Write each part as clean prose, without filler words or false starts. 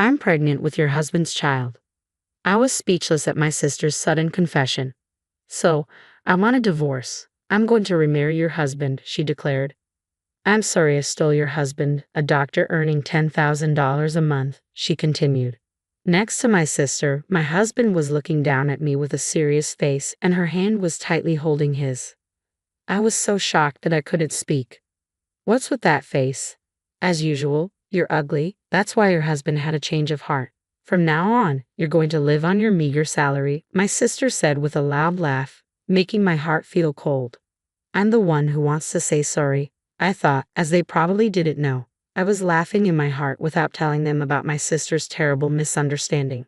I'm pregnant with your husband's child. I was speechless at my sister's sudden confession. So, I want a divorce. I'm going to remarry your husband, she declared. I'm sorry I stole your husband, a doctor earning $10,000 a month, she continued. Next to my sister, my husband was looking down at me with a serious face, and her hand was tightly holding his. I was so shocked that I couldn't speak. What's with that face? As usual, you're ugly. That's why your husband had a change of heart. From now on, you're going to live on your meager salary, my sister said with a loud laugh, making my heart feel cold. I'm the one who wants to say sorry, I thought, as they probably didn't know. I was laughing in my heart without telling them about my sister's terrible misunderstanding.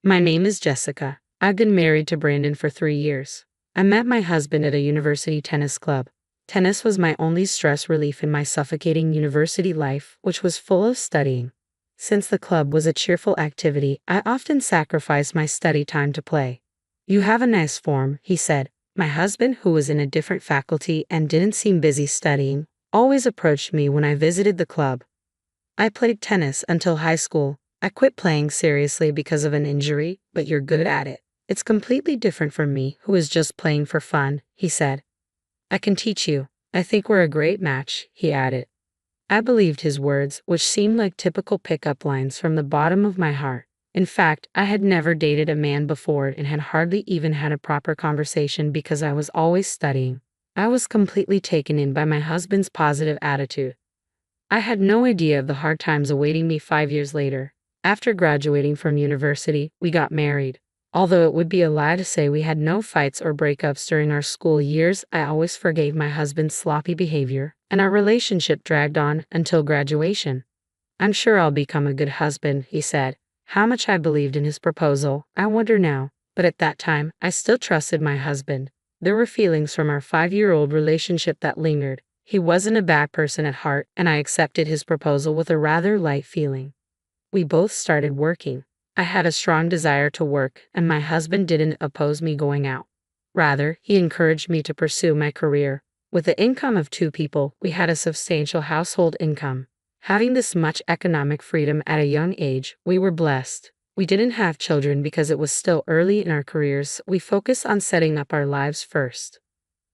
My name is Jessica. I've been married to Brandon for 3 years. I met my husband at a university tennis club. Tennis was my only stress relief in my suffocating university life, which was full of studying. Since the club was a cheerful activity, I often sacrificed my study time to play. You have a nice form, he said. My husband, who was in a different faculty and didn't seem busy studying, always approached me when I visited the club. I played tennis until high school. I quit playing seriously because of an injury, but you're good at it. It's completely different from me, who is just playing for fun, he said. I can teach you. I think we're a great match, he added. I believed his words, which seemed like typical pickup lines from the bottom of my heart. In fact, I had never dated a man before and had hardly even had a proper conversation because I was always studying. I was completely taken in by my husband's positive attitude. I had no idea of the hard times awaiting me 5 years later. After graduating from university, we got married. Although it would be a lie to say we had no fights or breakups during our school years, I always forgave my husband's sloppy behavior, and our relationship dragged on until graduation. I'm sure I'll become a good husband, he said. How much I believed in his proposal, I wonder now, but at that time, I still trusted my husband. There were feelings from our 5-year-old relationship that lingered. He wasn't a bad person at heart, and I accepted his proposal with a rather light feeling. We both started working. I had a strong desire to work, and my husband didn't oppose me going out. Rather, he encouraged me to pursue my career. With the income of 2 people, we had a substantial household income. Having this much economic freedom at a young age, we were blessed. We didn't have children because it was still early in our careers. We focused on setting up our lives first.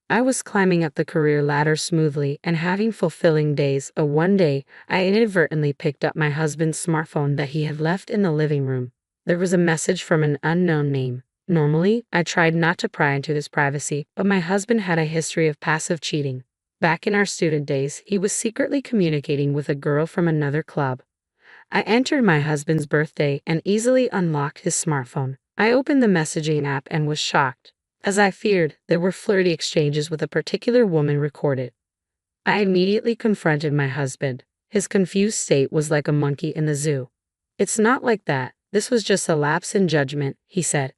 I was climbing up the career ladder smoothly and having fulfilling days. One day, I inadvertently picked up my husband's smartphone that he had left in the living room. There was a message from an unknown name. Normally, I tried not to pry into his privacy, but my husband had a history of passive cheating. Back in our student days, he was secretly communicating with a girl from another club. I entered my husband's birthday and easily unlocked his smartphone. I opened the messaging app and was shocked. As I feared, there were flirty exchanges with a particular woman recorded. I immediately confronted my husband. His confused state was like a monkey in the zoo. It's not like that. This was just a lapse in judgment, he said.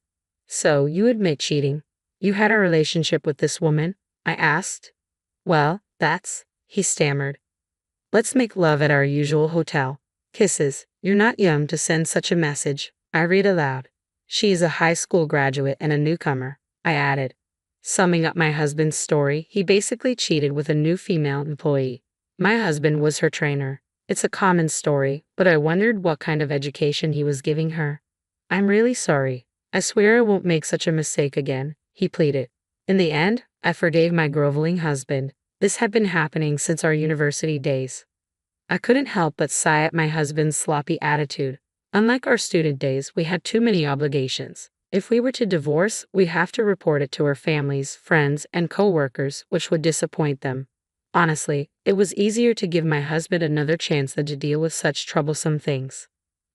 So, you admit cheating? You had a relationship with this woman? I asked. Well, he stammered. Let's make love at our usual hotel. Kisses. You're not young to send such a message. I read aloud. She is a high school graduate and a newcomer, I added. Summing up my husband's story, he basically cheated with a new female employee. My husband was her trainer. It's a common story, but I wondered what kind of education he was giving her. I'm really sorry. I swear I won't make such a mistake again, he pleaded. In the end, I forgave my groveling husband. This had been happening since our university days. I couldn't help but sigh at my husband's sloppy attitude. Unlike our student days, we had too many obligations. If we were to divorce, we'd have to report it to our families, friends, and co-workers, which would disappoint them. Honestly, it was easier to give my husband another chance than to deal with such troublesome things.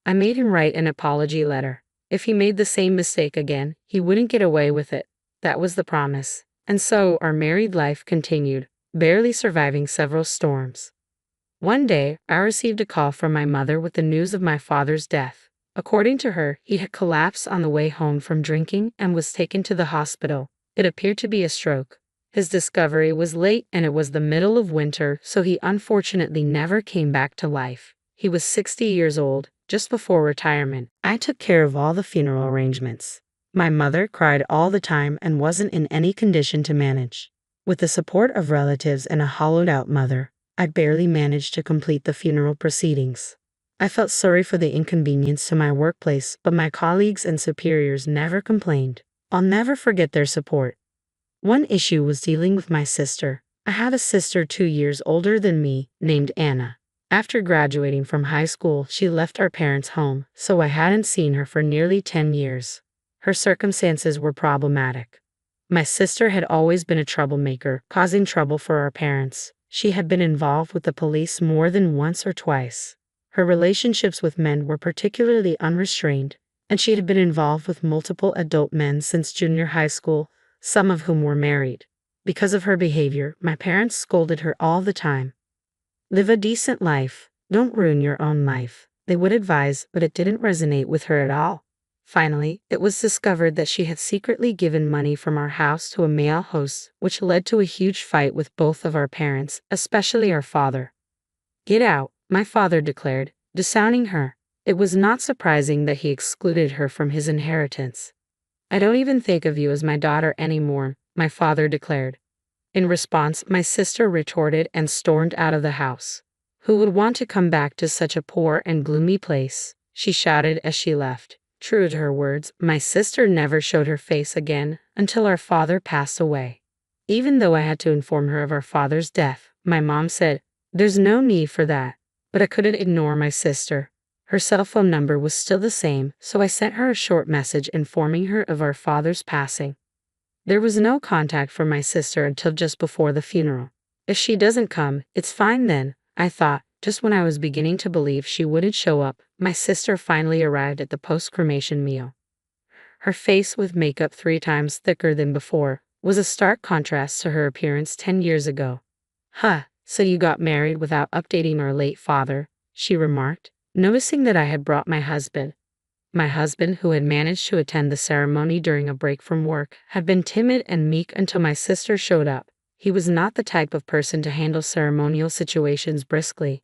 I made him write an apology letter. If he made the same mistake again, he wouldn't get away with it. That was the promise. And so our married life continued, barely surviving several storms. One day, I received a call from my mother with the news of my father's death. According to her, he had collapsed on the way home from drinking and was taken to the hospital. It appeared to be a stroke. His discovery was late and it was the middle of winter, so he unfortunately never came back to life. He was 60 years old, just before retirement. I took care of all the funeral arrangements. My mother cried all the time and wasn't in any condition to manage. With the support of relatives and a hollowed-out mother, I barely managed to complete the funeral proceedings. I felt sorry for the inconvenience to my workplace, but my colleagues and superiors never complained. I'll never forget their support. One issue was dealing with my sister. I have a sister 2 years older than me, named Anna. After graduating from high school, she left our parents' home, so I hadn't seen her for nearly 10 years. Her circumstances were problematic. My sister had always been a troublemaker, causing trouble for our parents. She had been involved with the police more than once or twice. Her relationships with men were particularly unrestrained, and she had been involved with multiple adult men since junior high school, some of whom were married. Because of her behavior, my parents scolded her all the time. Live a decent life, don't ruin your own life, they would advise, but it didn't resonate with her at all. Finally, it was discovered that she had secretly given money from our house to a male host, which led to a huge fight with both of our parents, especially our father. "Get out," my father declared, disowning her. It was not surprising that he excluded her from his inheritance. "I don't even think of you as my daughter anymore," my father declared. In response, my sister retorted and stormed out of the house. "Who would want to come back to such a poor and gloomy place?" she shouted as she left. True to her words, my sister never showed her face again until our father passed away. Even though I had to inform her of our father's death, my mom said, "There's no need for that." But I couldn't ignore my sister. Her cell phone number was still the same, so I sent her a short message informing her of our father's passing. There was no contact from my sister until just before the funeral. If she doesn't come, it's fine then, I thought. Just when I was beginning to believe she wouldn't show up, my sister finally arrived at the post-cremation meal. Her face, with makeup 3 times thicker than before, was a stark contrast to her appearance 10 years ago. "Huh, so you got married without updating our late father," she remarked, noticing that I had brought my husband. My husband, who had managed to attend the ceremony during a break from work, had been timid and meek until my sister showed up. He was not the type of person to handle ceremonial situations briskly.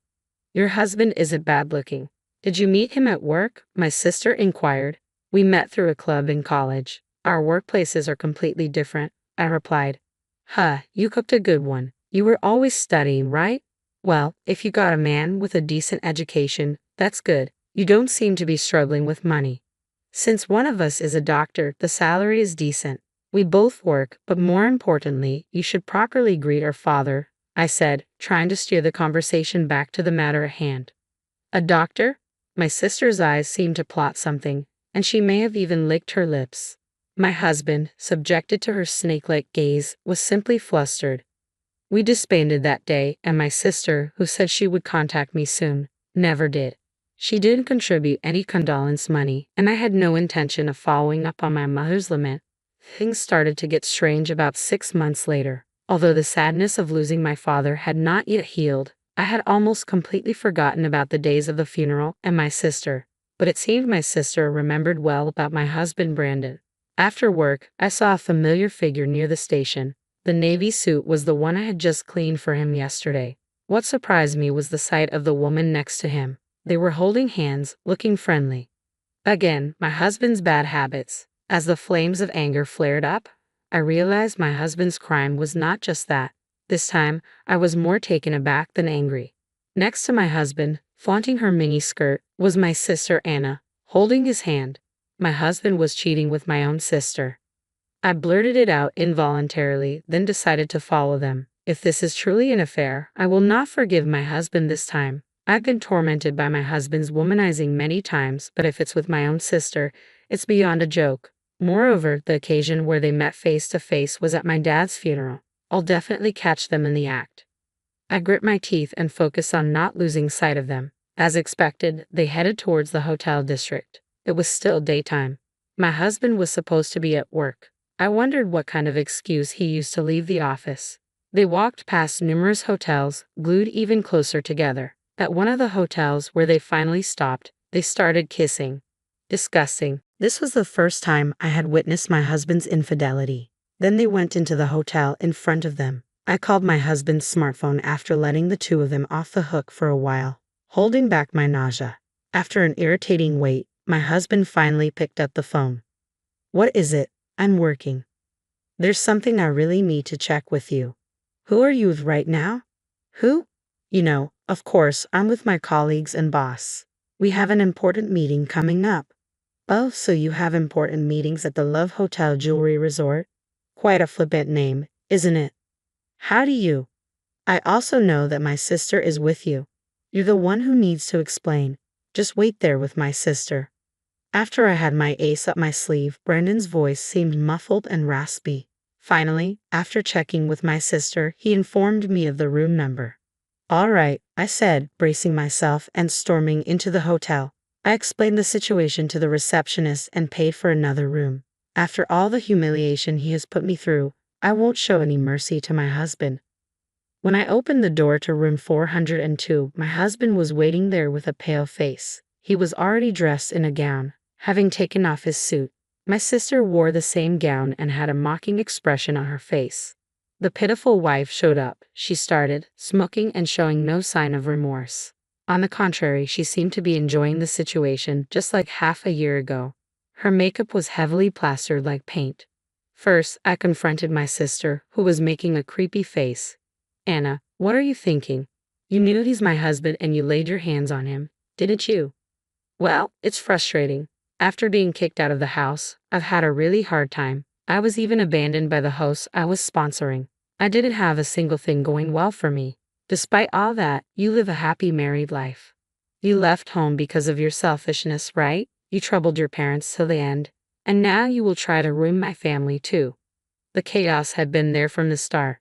"Your husband isn't bad looking. Did you meet him at work?" my sister inquired. "We met through a club in college. Our workplaces are completely different," I replied. "Huh, you cooked a good one. You were always studying, right? Well, if you got a man with a decent education, that's good. You don't seem to be struggling with money. Since one of us is a doctor, the salary is decent. We both work, but more importantly, you should properly greet our father," I said, trying to steer the conversation back to the matter at hand. "A doctor?" My sister's eyes seemed to plot something, and she may have even licked her lips. My husband, subjected to her snake-like gaze, was simply flustered. We disbanded that day, and my sister, who said she would contact me soon, never did. She didn't contribute any condolence money, and I had no intention of following up on my mother's lament. Things started to get strange about 6 months later. Although the sadness of losing my father had not yet healed, I had almost completely forgotten about the days of the funeral and my sister. But it seemed my sister remembered well about my husband Brandon. After work, I saw a familiar figure near the station. The navy suit was the one I had just cleaned for him yesterday. What surprised me was the sight of the woman next to him. They were holding hands, looking friendly. Again, my husband's bad habits. As the flames of anger flared up, I realized my husband's crime was not just that. This time, I was more taken aback than angry. Next to my husband, flaunting her miniskirt, was my sister Anna, holding his hand. My husband was cheating with my own sister. I blurted it out involuntarily, then decided to follow them. If this is truly an affair, I will not forgive my husband this time. I've been tormented by my husband's womanizing many times, but if it's with my own sister, it's beyond a joke. Moreover, the occasion where they met face to face was at my dad's funeral. I'll definitely catch them in the act. I grit my teeth and focus on not losing sight of them. As expected, they headed towards the hotel district. It was still daytime. My husband was supposed to be at work. I wondered what kind of excuse he used to leave the office. They walked past numerous hotels, glued even closer together. At one of the hotels where they finally stopped, they started kissing. Disgusting. This was the first time I had witnessed my husband's infidelity. Then they went into the hotel in front of them. I called my husband's smartphone after letting the two of them off the hook for a while, holding back my nausea. After an irritating wait, my husband finally picked up the phone. "What is it?" "I'm working. There's something I really need to check with you." "Who are you with right now?" "Who?" "You know, of course, I'm with my colleagues and boss." We have an important meeting coming up. Oh, so you have important meetings at the Love Hotel Jewelry Resort? Quite a flippant name, isn't it? How do you? I also know that my sister is with you. You're the one who needs to explain. Just wait there with my sister. After I had my ace up my sleeve, Brendan's voice seemed muffled and raspy. Finally, after checking with my sister, he informed me of the room number. All right, I said, bracing myself and storming into the hotel. I explained the situation to the receptionist and paid for another room. After all the humiliation he has put me through, I won't show any mercy to my husband. When I opened the door to room 402, my husband was waiting there with a pale face. He was already dressed in a gown, having taken off his suit. My sister wore the same gown and had a mocking expression on her face. The pitiful wife showed up. She started, smoking and showing no sign of remorse. On the contrary, she seemed to be enjoying the situation just like half a year ago. Her makeup was heavily plastered like paint. First, I confronted my sister, who was making a creepy face. Anna, what are you thinking? You knew he's my husband and you laid your hands on him, didn't you? Well, it's frustrating. After being kicked out of the house, I've had a really hard time. I was even abandoned by the host I was sponsoring. I didn't have a single thing going well for me. Despite all that, you live a happy married life. You left home because of your selfishness, right? You troubled your parents till the end. And now you will try to ruin my family too. The chaos had been there from the start.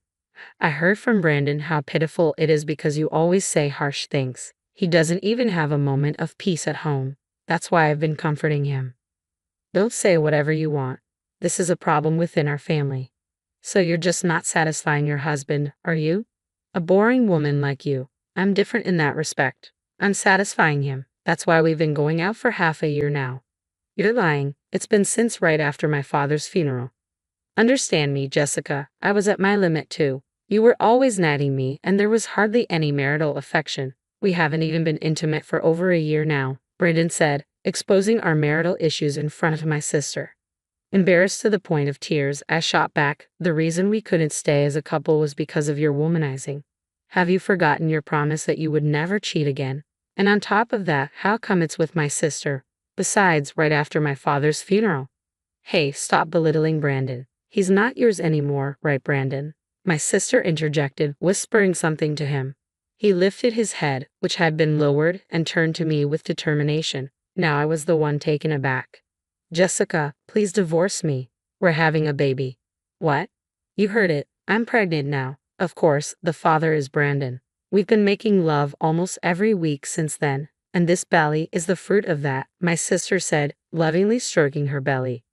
I heard from Brandon how pitiful it is because you always say harsh things. He doesn't even have a moment of peace at home. That's why I've been comforting him. Don't say whatever you want. This is a problem within our family. So you're just not satisfying your husband, are you? A boring woman like you. I'm different in that respect. I'm satisfying him. That's why we've been going out for half a year now. You're lying. It's been since right after my father's funeral. Understand me, Jessica. I was at my limit too. You were always nagging me, and there was hardly any marital affection. We haven't even been intimate for over a year now, Brandon said, exposing our marital issues in front of my sister. Embarrassed to the point of tears, I shot back, the reason we couldn't stay as a couple was because of your womanizing. Have you forgotten your promise that you would never cheat again? And on top of that, how come it's with my sister? Besides, right after my father's funeral. Hey, stop belittling Brandon. He's not yours anymore, right, Brandon? My sister interjected, whispering something to him. He lifted his head, which had been lowered, and turned to me with determination. Now I was the one taken aback. Jessica, please divorce me. We're having a baby. What? You heard it. I'm pregnant now. Of course, the father is Brandon. We've been making love almost every week since then, and this belly is the fruit of that, my sister said, lovingly stroking her belly.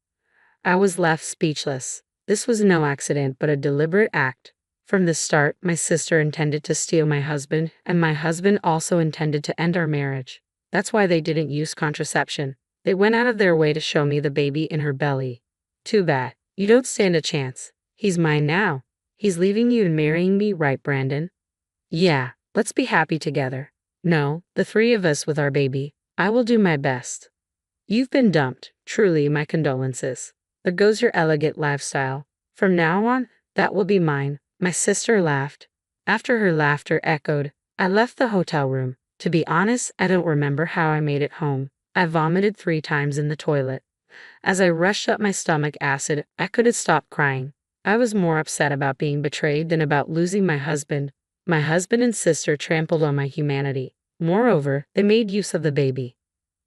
I was left speechless. This was no accident but a deliberate act. From the start, my sister intended to steal my husband, and my husband also intended to end our marriage. That's why they didn't use contraception. They went out of their way to show me the baby in her belly. Too bad. You don't stand a chance. He's mine now. He's leaving you and marrying me, right, Brandon? Yeah, let's be happy together. No, the three of us with our baby. I will do my best. You've been dumped. Truly, my condolences. There goes your elegant lifestyle. From now on, that will be mine. My sister laughed. After her laughter echoed, I left the hotel room. To be honest, I don't remember how I made it home. I vomited 3 times in the toilet. As I rushed up my stomach acid, I couldn't stop crying. I was more upset about being betrayed than about losing my husband. My husband and sister trampled on my humanity. Moreover, they made use of the baby.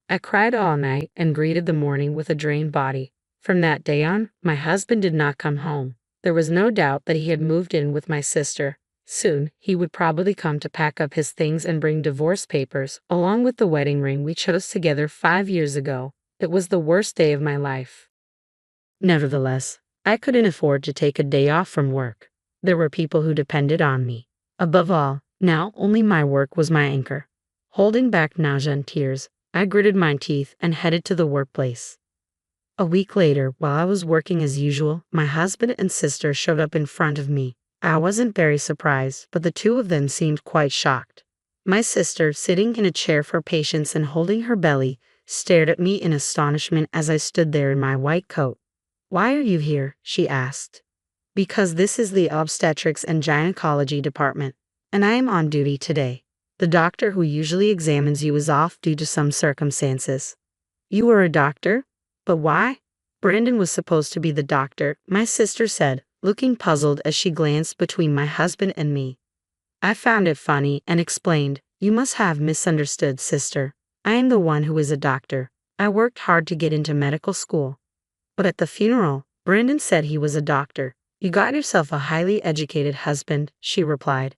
I cried all night and greeted the morning with a drained body. From that day on, my husband did not come home. There was no doubt that he had moved in with my sister. Soon, he would probably come to pack up his things and bring divorce papers, along with the wedding ring we chose together 5 years ago. It was the worst day of my life. Nevertheless, I couldn't afford to take a day off from work. There were people who depended on me. Above all, now only my work was my anchor. Holding back nausea and tears, I gritted my teeth and headed to the workplace. A week later, while I was working as usual, my husband and sister showed up in front of me. I wasn't very surprised, but the two of them seemed quite shocked. My sister, sitting in a chair for patients and holding her belly, stared at me in astonishment as I stood there in my white coat. "Why are you here?" she asked. "Because this is the obstetrics and gynecology department, and I am on duty today." The doctor who usually examines you is off due to some circumstances. You were a doctor? But why? Brandon was supposed to be the doctor, my sister said, looking puzzled as she glanced between my husband and me. I found it funny and explained, "You must have misunderstood, sister. I am the one who is a doctor. I worked hard to get into medical school." But at the funeral, Brandon said he was a doctor. "You got yourself a highly educated husband," she replied.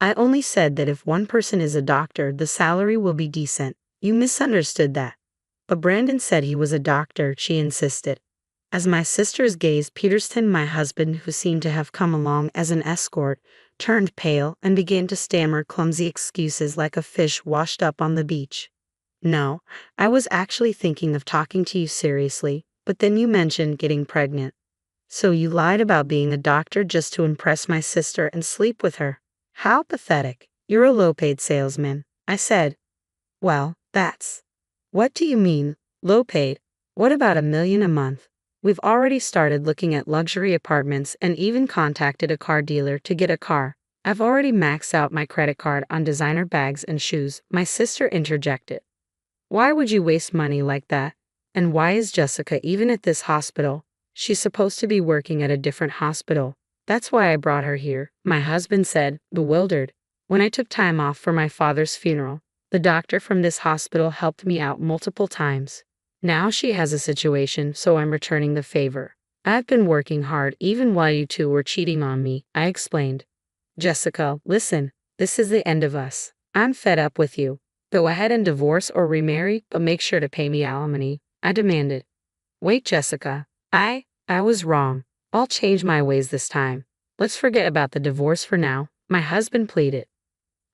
"I only said that if one person is a doctor, the salary will be decent. You misunderstood that." But Brandon said he was a doctor, she insisted. As my sister's gaze pierced him, my husband, who seemed to have come along as an escort, turned pale and began to stammer clumsy excuses like a fish washed up on the beach. "No, I was actually thinking of talking to you seriously, but then you mentioned getting pregnant. So you lied about being a doctor just to impress my sister and sleep with her. How pathetic. You're a low-paid salesman," I said. "Well, that's..." "What do you mean, low-paid? What about $1 million a month? We've already started looking at luxury apartments and even contacted a car dealer to get a car. I've already maxed out my credit card on designer bags and shoes," my sister interjected. "Why would you waste money like that? And why is Jessica even at this hospital? She's supposed to be working at a different hospital." "That's why I brought her here," my husband said, bewildered. "When I took time off for my father's funeral, the doctor from this hospital helped me out multiple times. Now she has a situation, so I'm returning the favor. I've been working hard even while you two were cheating on me," I explained. "Jessica, listen, this is the end of us. I'm fed up with you. Go ahead and divorce or remarry, but make sure to pay me alimony," I demanded. "Wait, Jessica. I was wrong. I'll change my ways this time. Let's forget about the divorce for now," my husband pleaded.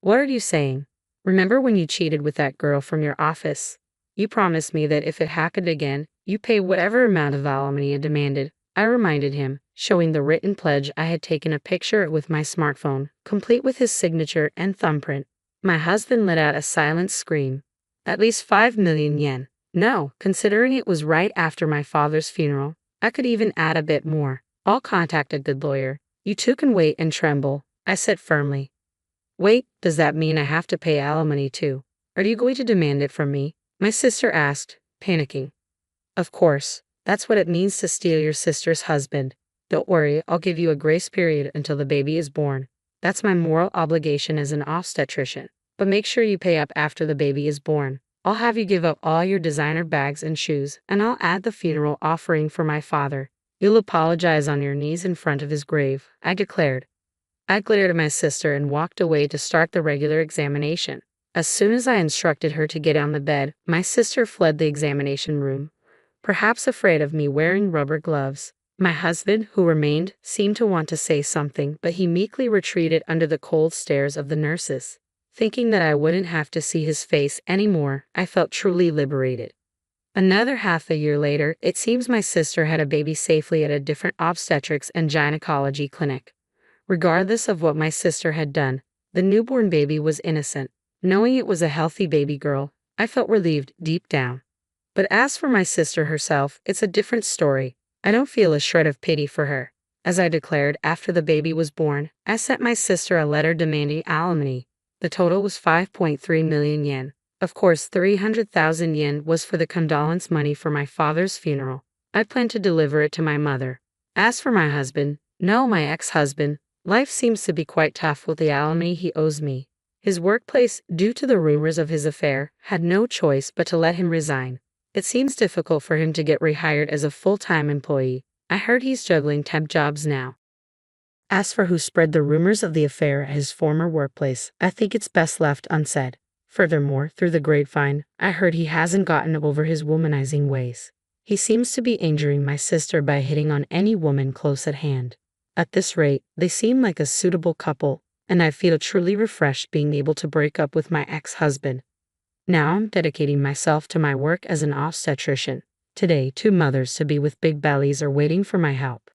"What are you saying? Remember when you cheated with that girl from your office? You promised me that if it happened again, you pay whatever amount of alimony I demanded," I reminded him, showing the written pledge I had taken a picture with my smartphone, complete with his signature and thumbprint. My husband let out a silent scream. "At least 5 million yen. No, considering it was right after my father's funeral, I could even add a bit more. I'll contact a good lawyer. You two can wait and tremble," I said firmly. "Wait, does that mean I have to pay alimony too? Are you going to demand it from me?" my sister asked, panicking. "Of course, that's what it means to steal your sister's husband. Don't worry, I'll give you a grace period until the baby is born. That's my moral obligation as an obstetrician. But make sure you pay up after the baby is born. I'll have you give up all your designer bags and shoes, and I'll add the funeral offering for my father. You'll apologize on your knees in front of his grave," I declared. I glared at my sister and walked away to start the regular examination. As soon as I instructed her to get on the bed, my sister fled the examination room, perhaps afraid of me wearing rubber gloves. My husband, who remained, seemed to want to say something, but he meekly retreated under the cold stares of the nurses. Thinking that I wouldn't have to see his face anymore, I felt truly liberated. Another half a year later, it seems my sister had a baby safely at a different obstetrics and gynecology clinic. Regardless of what my sister had done, the newborn baby was innocent. Knowing it was a healthy baby girl, I felt relieved deep down. But as for my sister herself, it's a different story. I don't feel a shred of pity for her. As I declared after the baby was born, I sent my sister a letter demanding alimony. The total was 5.3 million yen. Of course, 300,000 yen was for the condolence money for my father's funeral. I planned to deliver it to my mother. As for my husband, no, my ex-husband, life seems to be quite tough with the alimony he owes me. His workplace, due to the rumors of his affair, had no choice but to let him resign. It seems difficult for him to get rehired as a full-time employee. I heard he's juggling temp jobs now. As for who spread the rumors of the affair at his former workplace, I think it's best left unsaid. Furthermore, through the grapevine, I heard he hasn't gotten over his womanizing ways. He seems to be injuring my sister by hitting on any woman close at hand. At this rate, they seem like a suitable couple, and I feel truly refreshed being able to break up with my ex-husband. Now I'm dedicating myself to my work as an obstetrician. Today, 2 mothers to be with big bellies are waiting for my help.